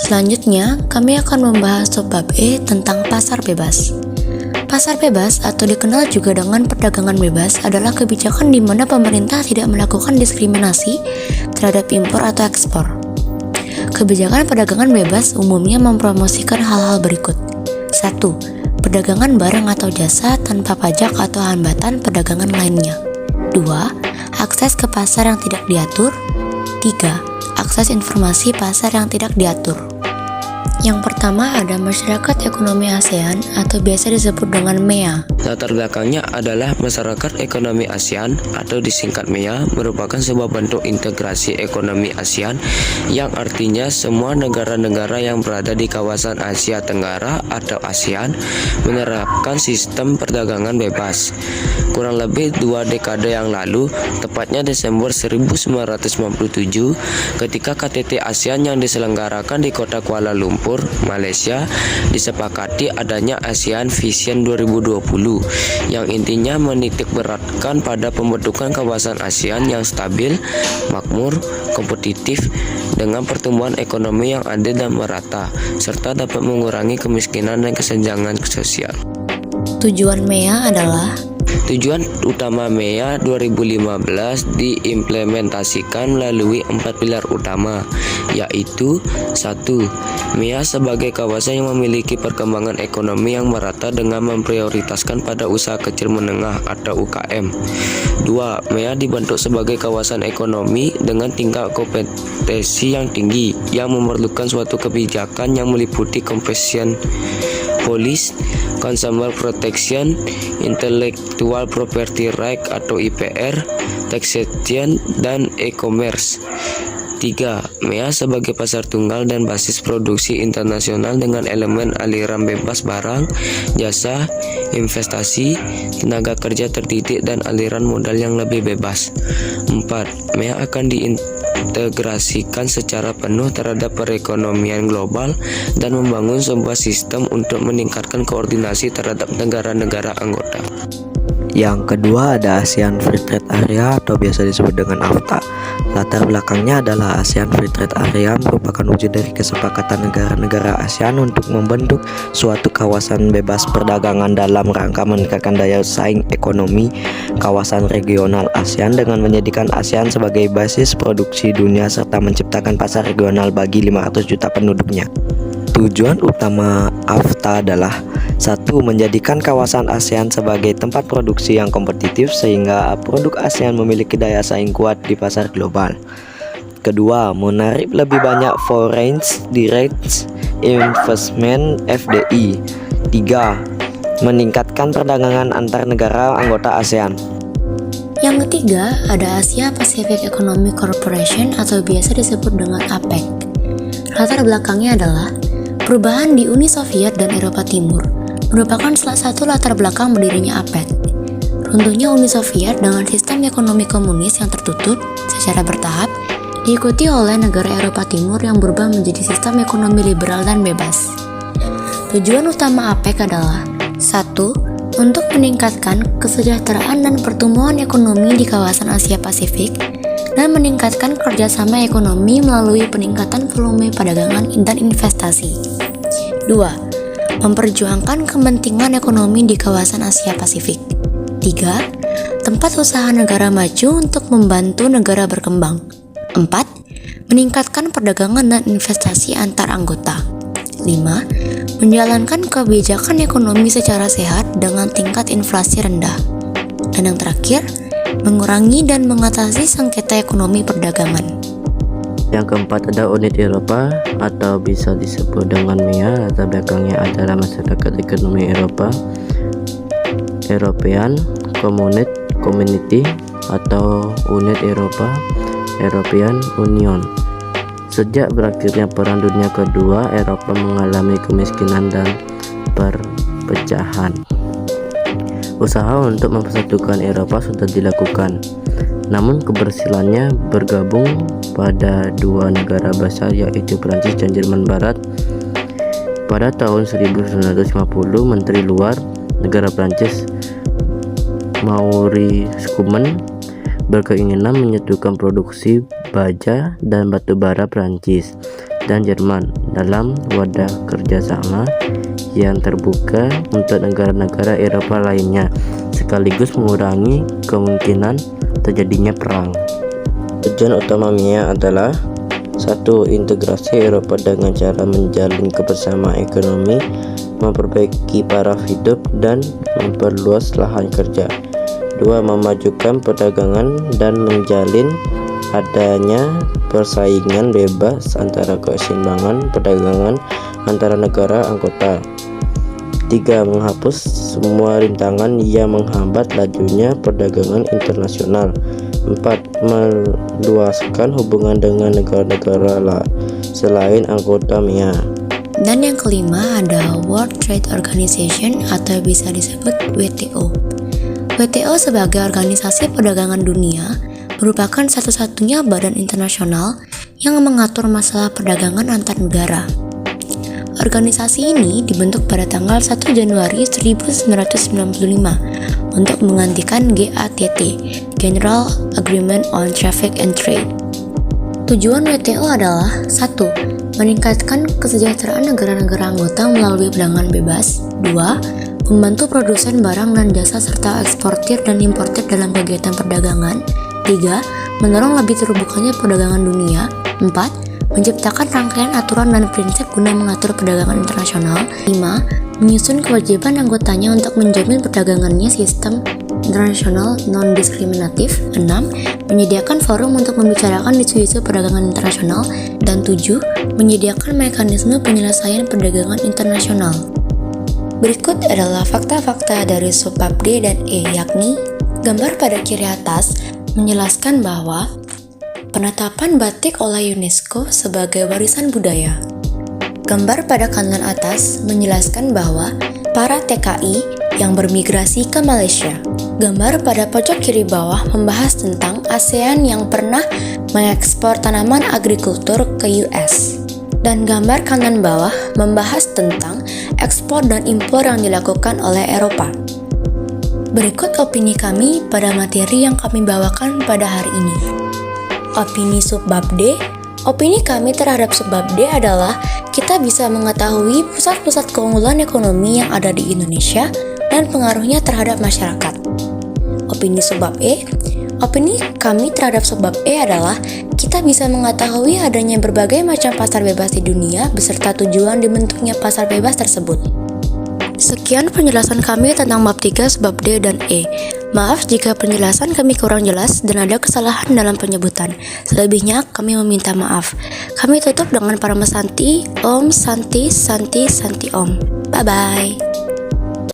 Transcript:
Selanjutnya, kami akan membahas subbab E tentang pasar bebas. Pasar bebas atau dikenal juga dengan perdagangan bebas adalah kebijakan di mana pemerintah tidak melakukan diskriminasi terhadap impor atau ekspor. Kebijakan perdagangan bebas umumnya mempromosikan hal-hal berikut. 1. Perdagangan barang atau jasa tanpa pajak atau hambatan perdagangan lainnya. 2. Akses ke pasar yang tidak diatur. 3. Akses informasi pasar yang tidak diatur. Yang pertama ada Masyarakat Ekonomi ASEAN atau biasa disebut dengan MEA. Latar belakangnya adalah Masyarakat Ekonomi ASEAN atau disingkat MEA merupakan sebuah bentuk integrasi ekonomi ASEAN yang artinya semua negara-negara yang berada di kawasan Asia Tenggara atau ASEAN menerapkan sistem perdagangan bebas. Kurang lebih 2 dekade yang lalu, tepatnya Desember 1997, ketika KTT ASEAN yang diselenggarakan di kota Kuala Lumpur, Malaysia, disepakati adanya ASEAN Vision 2020 yang intinya menitik beratkan pada pembentukan kawasan ASEAN yang stabil, makmur, kompetitif dengan pertumbuhan ekonomi yang adil dan merata serta dapat mengurangi kemiskinan dan kesenjangan sosial. Tujuan MEA adalah Tujuan utama MEA 2015 diimplementasikan melalui 4 pilar utama, yaitu 1. MEA sebagai kawasan yang memiliki perkembangan ekonomi yang merata dengan memprioritaskan pada usaha kecil menengah atau UKM. 2. MEA dibentuk sebagai kawasan ekonomi dengan tingkat kompetensi yang tinggi yang memerlukan suatu kebijakan yang meliputi competition policy, consumer protection, intellectual property right atau IPR, taxation, dan e-commerce. 3. MEA sebagai pasar tunggal dan basis produksi internasional dengan elemen aliran bebas barang, jasa, investasi, tenaga kerja terdidik, dan aliran modal yang lebih bebas. 4. MEA akan diintegrasikan secara penuh terhadap perekonomian global dan membangun sebuah sistem untuk meningkatkan koordinasi terhadap negara-negara anggota. Yang kedua ada ASEAN Free Trade Area atau biasa disebut dengan AFTA. Latar belakangnya adalah ASEAN Free Trade Area merupakan wujud dari kesepakatan negara-negara ASEAN untuk membentuk suatu kawasan bebas perdagangan dalam rangka meningkatkan daya saing ekonomi kawasan regional ASEAN dengan menjadikan ASEAN sebagai basis produksi dunia serta menciptakan pasar regional bagi 500 juta penduduknya. Tujuan utama AFTA adalah 1. Menjadikan kawasan ASEAN sebagai tempat produksi yang kompetitif sehingga produk ASEAN memiliki daya saing kuat di pasar global. Kedua, menarik lebih banyak foreign direct investment (FDI). 3. Meningkatkan perdagangan antar negara anggota ASEAN. Yang ketiga ada Asia Pacific Economic Corporation atau biasa disebut dengan APEC. Latar belakangnya adalah perubahan di Uni Soviet dan Eropa Timur merupakan salah satu latar belakang berdirinya APEC. Runtuhnya Uni Soviet dengan sistem ekonomi komunis yang tertutup secara bertahap diikuti oleh negara Eropa Timur yang berubah menjadi sistem ekonomi liberal dan bebas. Tujuan utama APEC adalah 1. Untuk meningkatkan kesejahteraan dan pertumbuhan ekonomi di kawasan Asia Pasifik dan meningkatkan kerjasama ekonomi melalui peningkatan volume perdagangan dan investasi. 2. Memperjuangkan kepentingan ekonomi di kawasan Asia Pasifik. 3. Tempat usaha negara maju untuk membantu negara berkembang. 4. Meningkatkan perdagangan dan investasi antar anggota. 5. Menjalankan kebijakan ekonomi secara sehat dengan tingkat inflasi rendah. Dan yang terakhir, mengurangi dan mengatasi sengketa ekonomi perdagangan. Yang keempat ada unit Eropa atau bisa disebut dengan MEA. Latar belakangnya adalah Masyarakat Ekonomi Eropa, European Community atau Unit Eropa, European Union. Sejak berakhirnya Perang Dunia Kedua, Eropa mengalami kemiskinan dan perpecahan. Usaha untuk mempersatukan Eropa sudah dilakukan, namun keberhasilannya bergabung pada 2 negara besar yaitu Prancis dan Jerman Barat. Pada tahun 1950, Menteri Luar Negara Prancis Maurice Schumann berkeinginan menyatukan produksi baja dan batu bara Prancis dan Jerman dalam wadah kerjasama yang terbuka untuk negara-negara Eropa lainnya, sekaligus mengurangi kemungkinan terjadinya perang. Tujuan utama MIA adalah 1. Integrasi Eropa dengan cara menjalin kebersamaan ekonomi, memperbaiki taraf hidup, dan memperluas lahan kerja. 2. Memajukan perdagangan dan menjalin adanya persaingan bebas antara keseimbangan perdagangan antara negara anggota. 3. Menghapus semua rintangan yang menghambat lajunya perdagangan internasional. 4. Meluaskan hubungan dengan negara-negara selain anggota MIA. Dan yang kelima ada World Trade Organization atau bisa disebut WTO. WTO sebagai organisasi perdagangan dunia merupakan satu-satunya badan internasional yang mengatur masalah perdagangan antar negara. Organisasi ini dibentuk pada tanggal 1 Januari 1995 untuk menggantikan GATT, General Agreement on Traffic and Trade. Tujuan WTO adalah 1. Meningkatkan kesejahteraan negara-negara anggota melalui perdagangan bebas. 2. Membantu produsen barang dan jasa serta eksportir dan importir dalam kegiatan perdagangan. 3. Mendorong lebih terbukanya perdagangan dunia. 4. Menciptakan rangkaian aturan dan prinsip guna mengatur perdagangan internasional. 5. Menyusun kewajiban anggotanya untuk menjamin perdagangannya sistem internasional non-diskriminatif. 6. Menyediakan forum untuk membicarakan isu-isu perdagangan internasional. Dan 7. Menyediakan mekanisme penyelesaian perdagangan internasional. Berikut adalah fakta-fakta dari subbab D dan E, yakni gambar pada kiri atas menjelaskan bahwa penetapan batik oleh UNESCO sebagai warisan budaya. Gambar pada kanan atas menjelaskan bahwa para TKI yang bermigrasi ke Malaysia. Gambar pada pojok kiri bawah membahas tentang ASEAN yang pernah mengekspor tanaman agrikultur ke US. Dan gambar kanan bawah membahas tentang ekspor dan impor yang dilakukan oleh Eropa. Berikut opini kami pada materi yang kami bawakan pada hari ini. Opini subbab D. Opini kami terhadap subbab D adalah kita bisa mengetahui pusat-pusat keunggulan ekonomi yang ada di Indonesia dan pengaruhnya terhadap masyarakat. Opini subbab E. Opini kami terhadap subbab E adalah kita bisa mengetahui adanya berbagai macam pasar bebas di dunia beserta tujuan dibentuknya pasar bebas tersebut. Sekian penjelasan kami tentang bab 3 subbab D dan E. Maaf jika penjelasan kami kurang jelas dan ada kesalahan dalam penyebutan. Selebihnya kami meminta maaf. Kami tutup dengan Parama Santi, Om Santi Santi Santi Om. Bye bye.